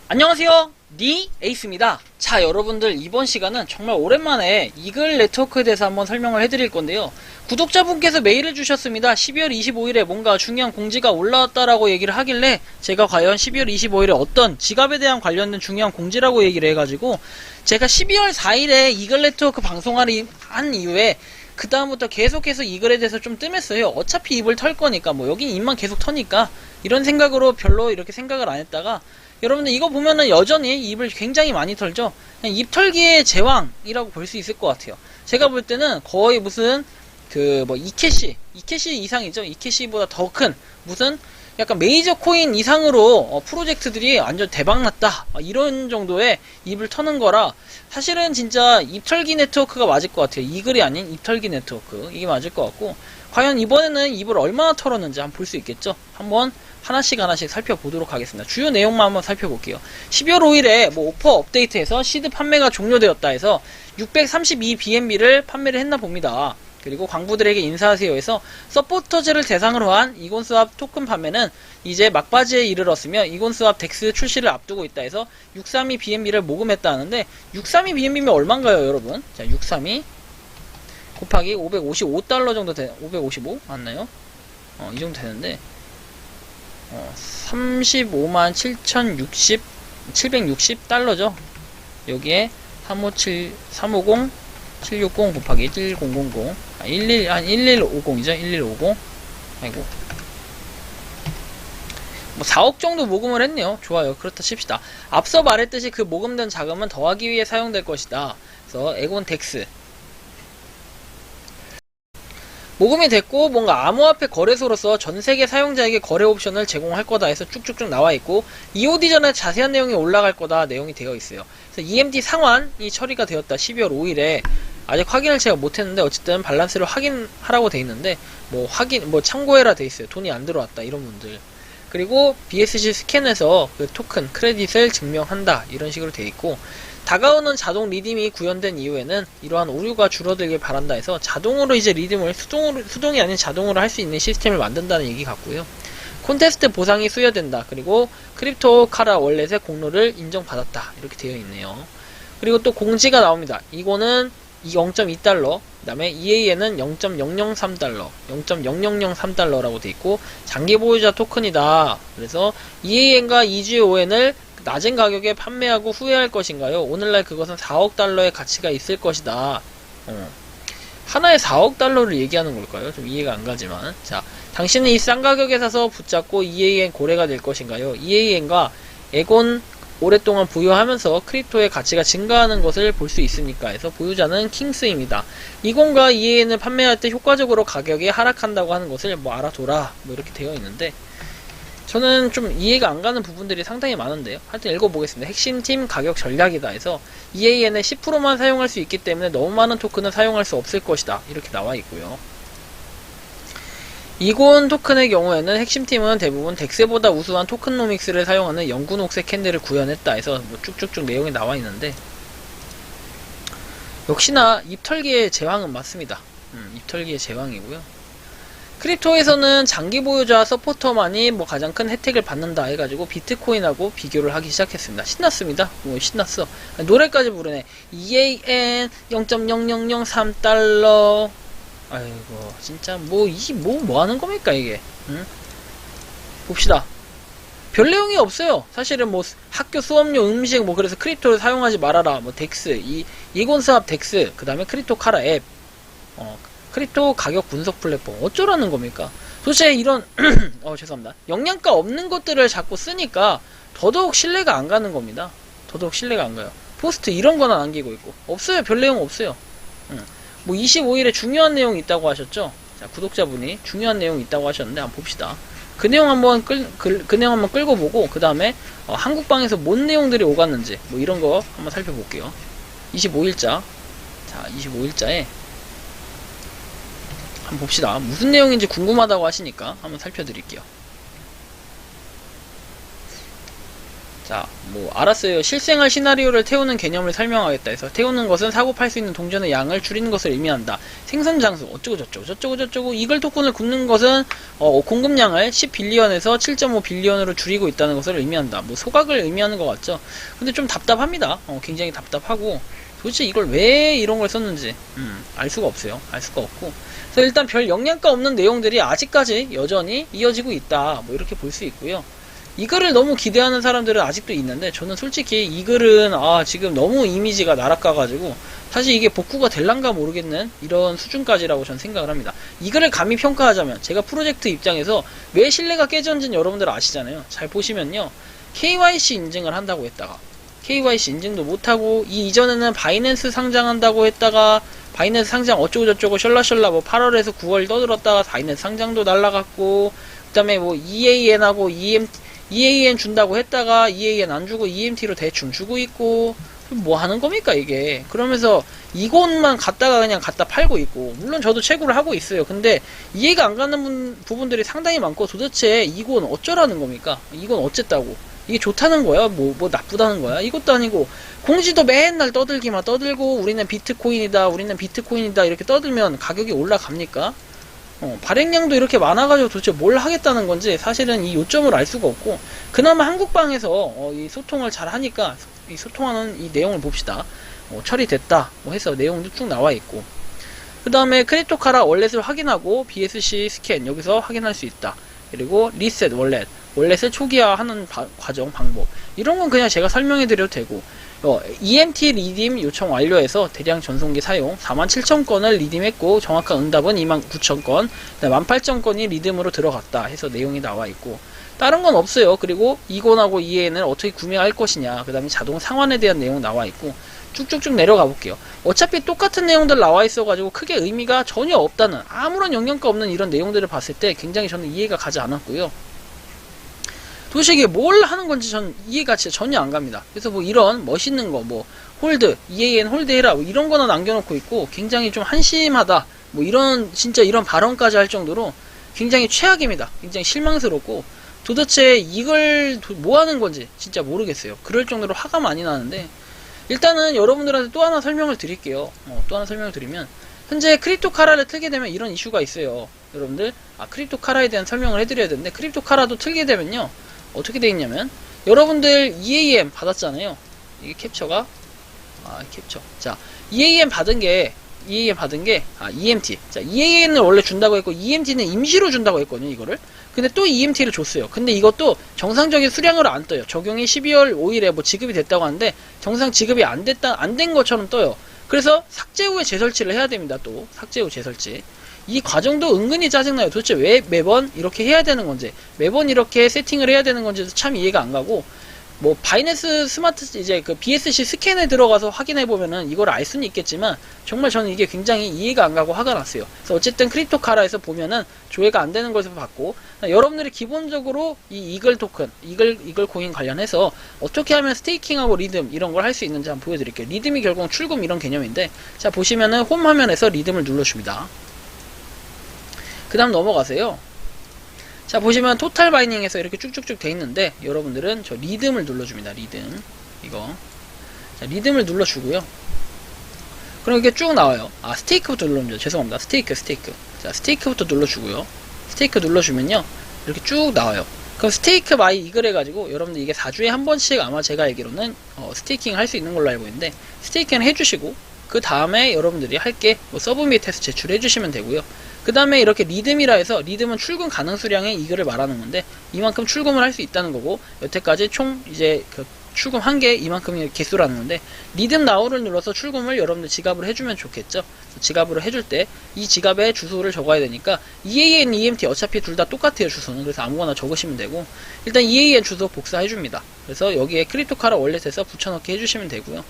안녕하세요, 니 에이스입니다. 자, 여러분들, 이번 시간은 정말 오랜만에 이글 네트워크에 대해서 한번 설명을 해드릴 건데요. 구독자분께서 메일을 주셨습니다. 12월 25일에 뭔가 중요한 공지가 올라왔다라고 얘기를 하길래 제가 과연 12월 25일에 어떤 지갑에 대한 관련된 중요한 공지라고 얘기를 해가지고 제가 12월 4일에 이글 네트워크 방송한 이후에 그 다음부터 계속해서 이글에 대해서 좀 뜸했어요. 어차피 입을 털 거니까, 뭐 여긴 입만 계속 터니까 이런 생각으로 별로 이렇게 생각을 안 했다가, 여러분들 이거 보면은 여전히 입을 굉장히 많이 털죠. 그냥 입 털기의 제왕이라고 볼 수 있을 것 같아요. 제가 볼 때는 거의 무슨 이캐시 이상이죠. 이캐시보다 더 큰 무슨 약간 메이저 코인 이상으로 프로젝트들이 완전 대박났다, 이런 정도의 입을 터는 거라, 사실은 진짜 입털기 네트워크가 맞을 것 같아요. 이글이 아닌 입털기 네트워크, 이게 맞을 것 같고, 과연 이번에는 입을 얼마나 털었는지 한번 볼 수 있겠죠. 한번 하나씩 살펴보도록 하겠습니다. 주요 내용만 한번 살펴볼게요. 12월 5일에 오퍼 업데이트에서 시드 판매가 종료되었다 해서 632BNB를 판매를 했나 봅니다. 그리고 광부들에게 인사하세요 해서 서포터즈를 대상으로 한 이곤스왑 토큰 판매는 이제 막바지에 이르렀으며 이곤스왑 덱스 출시를 앞두고 있다 해서 632BNB를 모금했다 하는데, 632BNB면 얼마인가요, 여러분? 자, 632 곱하기 555달러 정도 되, 555 맞나요? 이 정도 되는데, 35만 760달러죠. 여기에 350 760 곱하기 1000 1150이죠. 1150. 아이고, 4억 정도 모금을 했네요. 좋아요. 그렇다 칩시다. 앞서 말했듯이 그 모금된 자금은 더하기 위해 사용될 것이다. 그래서 에곤 덱스 모금이 됐고, 뭔가 암호화폐 거래소로서 전세계 사용자에게 거래 옵션을 제공할 거다 해서 쭉쭉쭉 나와있고, EOD 전에 자세한 내용이 올라갈 거다 내용이 되어 있어요. 그래서 EMD 상환이 처리가 되었다. 12월 5일에 아직 확인을 제가 못했는데, 어쨌든 밸런스를 확인하라고 돼 있는데, 참고해라 돼 있어요. 돈이 안 들어왔다, 이런 분들. 그리고 BSC 스캔에서 그 토큰 크레딧을 증명한다, 이런 식으로 돼 있고, 다가오는 자동 리딤이 구현된 이후에는 이러한 오류가 줄어들길 바란다 해서 자동으로 이제 리딤을 수동이 아닌 자동으로 할 수 있는 시스템을 만든다는 얘기 같고요. 콘테스트 보상이 수여된다. 그리고 크립토 카라 월렛의 공로를 인정받았다, 이렇게 되어 있네요. 그리고 또 공지가 나옵니다. 이거는 0.2달러, 그 다음에 EAN은 0.003달러, 0.0003달러라고 되어 있고, 장기 보유자 토큰이다. 그래서 EAN과 EGON을 낮은 가격에 판매하고 후회할 것인가요? 오늘날 그것은 4억 달러의 가치가 있을 것이다. 하나에 4억 달러를 얘기하는 걸까요? 좀 이해가 안 가지만. 자, 당신은 이 싼 가격에 사서 붙잡고 EAN 고래가 될 것인가요? EAN과 에곤 오랫동안 보유하면서 크립토의 가치가 증가하는 것을 볼 수 있으니까 해서 보유자는 킹스입니다. 이곤과 EAN을 판매할 때 효과적으로 가격이 하락한다고 하는 것을 알아둬라, 이렇게 되어 있는데, 저는 좀 이해가 안 가는 부분들이 상당히 많은데요. 하여튼 읽어보겠습니다. 핵심팀 가격 전략이다 해서 EAN의 10%만 사용할 수 있기 때문에 너무 많은 토큰은 사용할 수 없을 것이다, 이렇게 나와 있고요. 이곤 토큰의 경우에는 핵심팀은 대부분 덱스보다 우수한 토큰노믹스를 사용하는 영구 녹색 캔들을 구현했다 해서 쭉쭉쭉 내용이 나와 있는데, 역시나 입털기의 제왕은 맞습니다. 입털기의 제왕이고요. 크립토에서는 장기 보유자 서포터만이 가장 큰 혜택을 받는다 해가지고 비트코인하고 비교를 하기 시작했습니다. 신났습니다. 신났어. 노래까지 부르네. EAN 0.0003달러. 아이고, 진짜 뭐 하는 겁니까 이게? 응? 봅시다. 별 내용이 없어요. 사실은 학교 수업료, 음식, 그래서 크립토를 사용하지 말아라. 덱스, 이곤스왑 덱스, 그 다음에 크립토 카라 앱, 크립토 가격 분석 플랫폼, 어쩌라는 겁니까? 도대체 이런 죄송합니다. 영양가 없는 것들을 자꾸 쓰니까 더더욱 신뢰가 안 가는 겁니다. 더더욱 신뢰가 안 가요. 포스트 이런 거나 남기고 있고, 없어요. 별 내용 없어요. 25일에 중요한 내용이 있다고 하셨죠? 자, 구독자분이 중요한 내용이 있다고 하셨는데 한번 봅시다. 그 내용 한번 끌고 보고, 그 다음에 한국방에서 뭔 내용들이 오갔는지 이런 거 한번 살펴볼게요. 25일자. 자, 25일자에 한번 봅시다. 무슨 내용인지 궁금하다고 하시니까 한번 살펴드릴게요. 자, 뭐 알았어요. 실생활 시나리오를 태우는 개념을 설명하겠다 해서 태우는 것은 사고 팔 수 있는 동전의 양을 줄이는 것을 의미한다. 생산 장수 어쩌고 저쩌고 이글 토큰을 굽는 것은 공급량을 10빌리언에서 7.5빌리언으로 줄이고 있다는 것을 의미한다. 뭐 소각을 의미하는 것 같죠. 근데 좀 답답합니다. 굉장히 답답하고 도대체 이걸 왜 이런 걸 썼는지 알 수가 없어요. 알 수가 없고. 그래서 일단 별 영양가 없는 내용들이 아직까지 여전히 이어지고 있다. 뭐 이렇게 볼 수 있고요. 이 글을 너무 기대하는 사람들은 아직도 있는데 저는 솔직히 이 글은 지금 너무 이미지가 날아가가지고 사실 이게 복구가 될란가 모르겠는 이런 수준까지라고 저는 생각을 합니다. 이 글을 감히 평가하자면 제가 프로젝트 입장에서 왜 신뢰가 깨졌는지는 여러분들 아시잖아요. 잘 보시면요. KYC 인증을 한다고 했다가 KYC 인증도 못하고 이전에는 바이낸스 상장한다고 했다가 바이낸스 상장 어쩌고저쩌고 셜라셜라 뭐 8월에서 9월 떠들었다가 바이낸스 상장도 날라갔고 그 다음에 뭐 EAN하고 EAN 준다고 했다가 EAN 안 주고 EMT로 대충 주고 있고 뭐 하는 겁니까 이게. 그러면서 이곳만 갖다가 그냥 갖다 팔고 있고 물론 저도 채굴을 하고 있어요. 근데 이해가 안 가는 부분들이 상당히 많고 도대체 이건 어쩌라는 겁니까? 이건 어쨌다고? 이게 좋다는 거야? 뭐 나쁘다는 거야? 이것도 아니고 공지도 맨날 떠들기만 떠들고 우리는 비트코인이다 이렇게 떠들면 가격이 올라갑니까? 발행량도 이렇게 많아가지고 도대체 뭘 하겠다는 건지 사실은 이 요점을 알 수가 없고 그나마 한국방에서 이 소통을 잘 하니까 이 소통하는 이 내용을 봅시다. 처리됐다 뭐 해서 내용도 쭉 나와 있고 그 다음에 크립토카라 월렛을 확인하고 BSC 스캔 여기서 확인할 수 있다. 그리고 리셋 월렛을 초기화하는 과정 방법 이런 건 그냥 제가 설명해 드려도 되고 EMT 리딤 요청 완료해서 대량 전송기 사용 47,000건을 리딤했고 정확한 응답은 29,000건 18,000건이 리듬으로 들어갔다 해서 내용이 나와 있고 다른 건 없어요. 그리고 이건하고 EAN을 어떻게 구매할 것이냐 그 다음에 자동 상환에 대한 내용 나와 있고 쭉쭉쭉 내려가 볼게요. 어차피 똑같은 내용들 나와 있어가지고 크게 의미가 전혀 없다는 아무런 영향가 없는 이런 내용들을 봤을 때 굉장히 저는 이해가 가지 않았고요. 도대체 이게 뭘 하는 건지 전 이해가 진짜 전혀 안 갑니다. 그래서 뭐 이런 멋있는 거, 뭐 홀드, EAN 홀드 해라, 뭐 이런 거는 남겨놓고 있고 굉장히 좀 한심하다, 뭐 이런 진짜 이런 발언까지 할 정도로 굉장히 최악입니다. 굉장히 실망스럽고 도대체 이걸 뭐 하는 건지 진짜 모르겠어요. 그럴 정도로 화가 많이 나는데 일단은 여러분들한테 또 하나 설명을 드릴게요. 또 하나 설명을 드리면 현재 크립토카라를 틀게 되면 이런 이슈가 있어요. 여러분들 크립토카라에 대한 설명을 해드려야 되는데 크립토카라도 틀게 되면요. 어떻게 돼 있냐면 여러분들 EAM 받았잖아요. 이게 캡처가 캡처. 자, EAM 받은 게 EMT. 자, EAN을 원래 준다고 했고 EMT는 임시로 준다고 했거든요, 이거를. 근데 또 EMT를 줬어요. 근데 이것도 정상적인 수량으로 안 떠요. 적용이 12월 5일에 뭐 지급이 됐다고 하는데 정상 지급이 안 된 것처럼 떠요. 그래서 삭제 후에 재설치를 해야 됩니다. 또 삭제 후 재설치. 이 과정도 은근히 짜증나요. 도대체 왜 매번 이렇게 해야 되는 건지, 매번 이렇게 세팅을 해야 되는 건지도 참 이해가 안 가고, 뭐 바이낸스 스마트 이제 그 BSC 스캔에 들어가서 확인해 보면은 이걸 알 수는 있겠지만 정말 저는 이게 굉장히 이해가 안 가고 화가 났어요. 그래서 어쨌든 크립토카라에서 보면은 조회가 안 되는 것을 봤고, 여러분들이 기본적으로 이 이글 토큰, 이글 코인 관련해서 어떻게 하면 스테이킹하고 리듬 이런 걸 할 수 있는지 한번 보여드릴게요. 리듬이 결국 출금 이런 개념인데, 자 보시면은 홈 화면에서 리듬을 눌러줍니다. 그 다음 넘어가세요. 자 보시면 토탈 바이닝에서 이렇게 쭉쭉쭉 돼 있는데 여러분들은 저 리듬을 눌러줍니다. 리듬 이거 자 리듬을 눌러주고요. 그럼 이게 쭉 나와요. 스테이크부터 눌러줍니다. 죄송합니다. 스테이크 자 스테이크부터 눌러주고요. 스테이크 눌러주면요 이렇게 쭉 나와요. 그럼 스테이크 마이 이글 해가지고 여러분들 이게 4주에 한 번씩 아마 제가 알기로는 스테이킹 할 수 있는 걸로 알고 있는데 스테이킹을 해주시고 그 다음에 여러분들이 할게 뭐 서브밋에서 제출해 주시면 되고요. 그 다음에 이렇게 리듬이라 해서 리듬은 출금 가능 수량의 이글을 말하는 건데 이만큼 출금을 할 수 있다는 거고 여태까지 총 이제 그 출금한 게 이만큼의 개수라는 건데 리듬 나우를 눌러서 출금을 여러분들 지갑으로 해주면 좋겠죠. 지갑으로 해줄 때 이 지갑에 주소를 적어야 되니까 EAN, EMT 어차피 둘 다 똑같아요. 주소는. 그래서 아무거나 적으시면 되고 일단 EAN 주소 복사해줍니다. 그래서 여기에 크립토카라 월렛에서 붙여넣기 해주시면 되고요.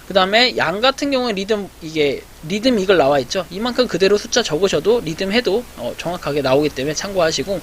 그 다음에 양 같은 경우에 리듬 이글 나와 있죠. 이만큼 그대로 숫자 적으셔도 리듬 해도 정확하게 나오기 때문에 참고하시고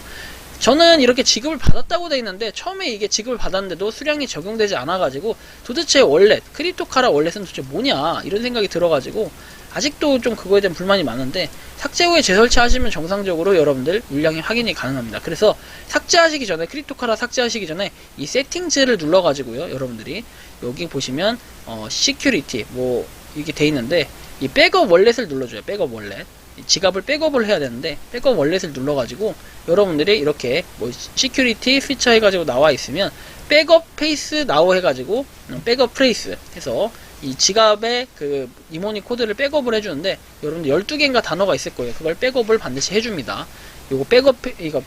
저는 이렇게 지급을 받았다고 돼 있는데 처음에 이게 지급을 받았는데도 수량이 적용되지 않아가지고 도대체 월렛, 크립토카라 월렛은 도대체 뭐냐 이런 생각이 들어가지고 아직도 좀 그거에 대한 불만이 많은데 삭제 후에 재설치하시면 정상적으로 여러분들 물량이 확인이 가능합니다. 그래서 삭제하시기 전에 크립토카라 삭제하시기 전에 이 세팅즈를 눌러가지고요 여러분들이 여기 보시면 시큐리티 뭐 이게 돼 있는데 이 백업 월렛을 눌러줘요. 백업 월렛 지갑을 백업을 해야 되는데 백업 월렛을 눌러가지고 여러분들이 이렇게 뭐 시큐리티 피처 해가지고 나와 있으면 백업 페이스 나오 해가지고 백업 프레이스 해서 이 지갑에 그 이모니 코드를 백업을 해주는데 여러분들 12개인가 단어가 있을 거예요. 그걸 백업을 반드시 해줍니다. 요거 백업 이거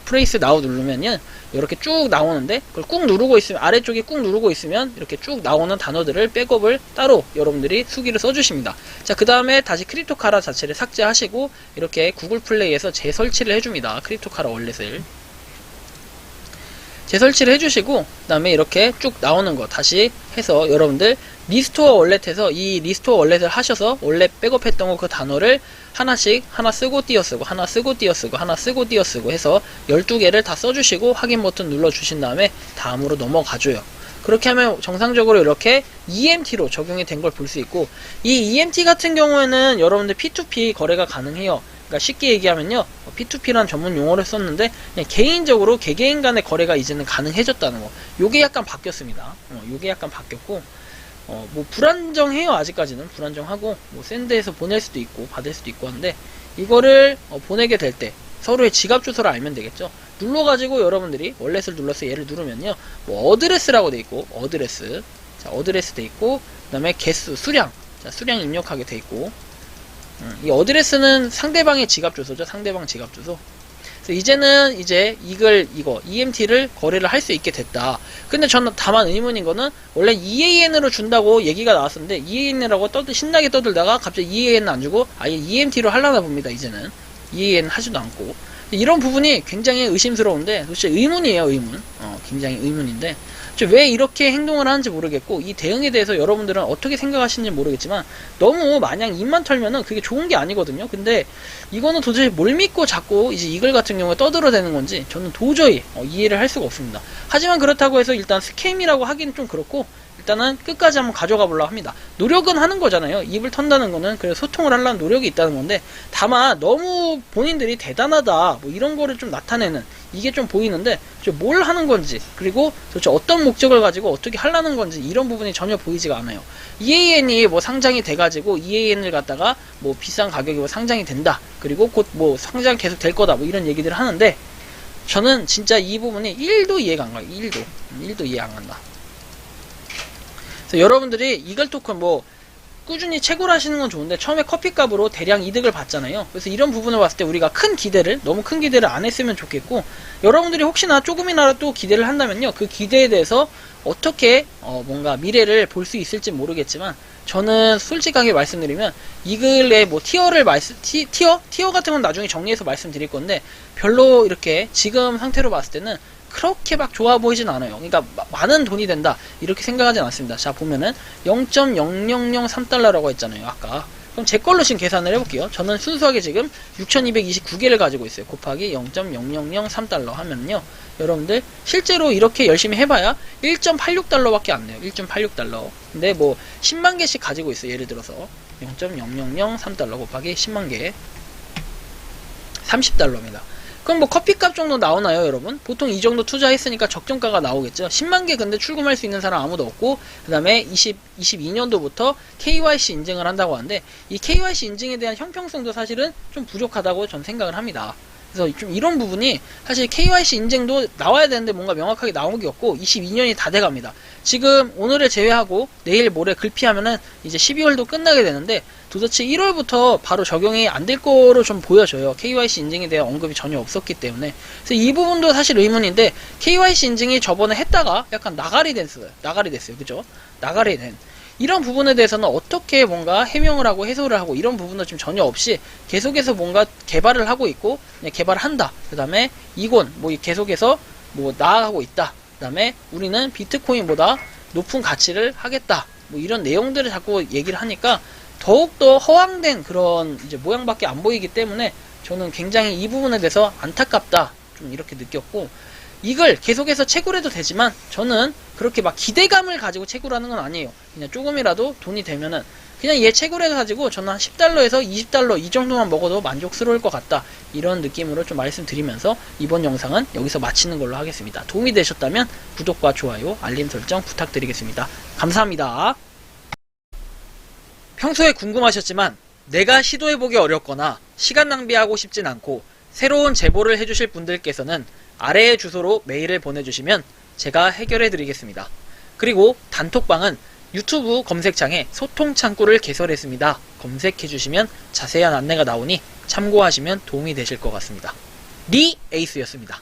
프레이스 나우 누르면은 이렇게 쭉 나오는데 그걸 꾹 누르고 있으면 아래쪽에 꾹 누르고 있으면 이렇게 쭉 나오는 단어들을 백업을 따로 여러분들이 수기를 써주십니다. 자, 그 다음에 다시 크립토카라 자체를 삭제하시고 이렇게 구글 플레이에서 재설치를 해줍니다. 크립토카라 월렛을 재설치를 해주시고 그 다음에 이렇게 쭉 나오는 거 다시 해서 여러분들 리스토어 월렛에서 이 리스토어 월렛을 하셔서 원래 백업했던 거 그 단어를 하나씩 하나 쓰고 띄어쓰고 하나 쓰고 띄어쓰고 하나 쓰고 띄어쓰고 해서 12개를 다 써주시고 확인 버튼 눌러주신 다음에 다음으로 넘어가줘요. 그렇게 하면 정상적으로 이렇게 EMT로 적용이 된 걸 볼 수 있고 이 EMT 같은 경우에는 여러분들 P2P 거래가 가능해요. 그러니까 쉽게 얘기하면요 P2P란 전문 용어를 썼는데 그냥 개인적으로 개개인 간의 거래가 이제는 가능해졌다는 거 요게 약간 바뀌었습니다. 요게 약간 바뀌었고 뭐 불안정해요. 아직까지는 불안정하고 뭐 샌드에서 보낼 수도 있고 받을 수도 있고 하는데 이거를 보내게 될 때 서로의 지갑 주소를 알면 되겠죠. 눌러가지고 여러분들이 월렛을 눌러서 얘를 누르면요 뭐 어드레스라고 돼 있고 어드레스 자 어드레스 돼 있고 그 다음에 개수 수량 자 수량 입력하게 돼 있고 이 어드레스는 상대방의 지갑 주소죠. 상대방 지갑 주소. 그래서 이제는 이제 이거 EMT를 거래를 할 수 있게 됐다. 근데 저는 다만 의문인 거는 원래 EAN으로 준다고 얘기가 나왔었는데 EAN이라고 신나게 떠들다가 갑자기 EAN은 안 주고 아예 EMT로 하려나 봅니다. 이제는 EAN 하지도 않고 이런 부분이 굉장히 의심스러운데 도대체 의문이에요. 의문. 굉장히 의문인데 왜 이렇게 행동을 하는지 모르겠고 이 대응에 대해서 여러분들은 어떻게 생각하시는지 모르겠지만 너무 마냥 입만 털면은 그게 좋은 게 아니거든요. 근데 이거는 도대체 뭘 믿고 자꾸 이제 이글 같은 경우에 떠들어대는 건지 저는 도저히 이해를 할 수가 없습니다. 하지만 그렇다고 해서 일단 스캠이라고 하기는 좀 그렇고 일단은 끝까지 한번 가져가 보려고 합니다. 노력은 하는 거잖아요. 입을 턴다는 거는 그래서 소통을 하려는 노력이 있다는 건데 다만 너무 본인들이 대단하다 뭐 이런 거를 좀 나타내는 이게 좀 보이는데 뭘 하는 건지 그리고 도대체 어떤 목적을 가지고 어떻게 하려는 건지 이런 부분이 전혀 보이지가 않아요. EAN이 뭐 상장이 돼가지고 EAN을 갖다가 뭐 비싼 가격이 뭐 상장이 된다 그리고 곧 뭐 상장 계속 될 거다 뭐 이런 얘기들을 하는데 저는 진짜 이 부분이 1도 이해가 안 가요. 1도 이해 안 간다. 그래서 여러분들이 이글 토큰 뭐 꾸준히 채굴 하시는 건 좋은데 처음에 커피값으로 대량 이득을 봤잖아요. 그래서 이런 부분을 봤을 때 우리가 너무 큰 기대를 안 했으면 좋겠고 여러분들이 혹시나 조금이나라도 기대를 한다면요 그 기대에 대해서 어떻게 뭔가 미래를 볼 수 있을지 모르겠지만 저는 솔직하게 말씀드리면 이글의 뭐 티어 같은 건 나중에 정리해서 말씀드릴 건데 별로 이렇게 지금 상태로 봤을 때는 그렇게 막 좋아 보이진 않아요. 그러니까 많은 돈이 된다 이렇게 생각하진 않습니다. 자 보면은 0.0003달러라고 했잖아요 아까. 그럼 제 걸로 지금 계산을 해볼게요. 저는 순수하게 지금 6229개를 가지고 있어요. 곱하기 0.0003달러 하면요 여러분들 실제로 이렇게 열심히 해봐야 1.86달러 밖에 안 내요. 1.86달러. 근데 뭐 10만 개씩 가지고 있어요. 예를 들어서 0.0003달러 곱하기 10만 개 30달러입니다. 그럼 뭐 커피값 정도 나오나요 여러분? 보통 이 정도 투자했으니까 적정가가 나오겠죠. 10만 개 근데 출금할 수 있는 사람 아무도 없고 그 다음에 22년도부터 KYC 인증을 한다고 하는데 이 KYC 인증에 대한 형평성도 사실은 좀 부족하다고 전 생각을 합니다. 그래서 좀 이런 부분이 사실 KYC 인증도 나와야 되는데 뭔가 명확하게 나온 게 없고 22년이 다 돼갑니다. 지금 오늘을 제외하고 내일 모레 글피하면은 이제 12월도 끝나게 되는데 도대체 1월부터 바로 적용이 안 될 거로 좀 보여져요. KYC 인증에 대한 언급이 전혀 없었기 때문에. 그래서 이 부분도 사실 의문인데 KYC 인증이 저번에 했다가 약간 나가리 됐어요. 그죠? 나가리 된. 이런 부분에 대해서는 어떻게 뭔가 해명을 하고 해소를 하고 이런 부분도 지금 전혀 없이 계속해서 뭔가 개발을 하고 있고 그냥 개발을 한다. 그 다음에 이곤 뭐 계속해서 뭐 나아가고 있다. 그 다음에 우리는 비트코인보다 높은 가치를 하겠다. 뭐 이런 내용들을 자꾸 얘기를 하니까 더욱더 허황된 그런 이제 모양밖에 안 보이기 때문에 저는 굉장히 이 부분에 대해서 안타깝다. 좀 이렇게 느꼈고, 이걸 계속해서 채굴 해도 되지만 저는 그렇게 막 기대감을 가지고 채굴하는 건 아니에요. 그냥 조금이라도 돈이 되면은 그냥 얘 채굴해 가지고 저는 한 10달러에서 20달러 이 정도만 먹어도 만족스러울 것 같다, 이런 느낌으로 좀 말씀드리면서 이번 영상은 여기서 마치는 걸로 하겠습니다. 도움이 되셨다면 구독과 좋아요, 알림 설정 부탁드리겠습니다. 감사합니다. 평소에 궁금하셨지만 내가 시도해보기 어렵거나 시간 낭비하고 싶진 않고 새로운 제보를 해주실 분들께서는 아래의 주소로 메일을 보내주시면 제가 해결해드리겠습니다. 그리고 단톡방은 유튜브 검색창에 소통 창구를 개설했습니다. 검색해주시면 자세한 안내가 나오니 참고하시면 도움이 되실 것 같습니다. 리 에이스였습니다.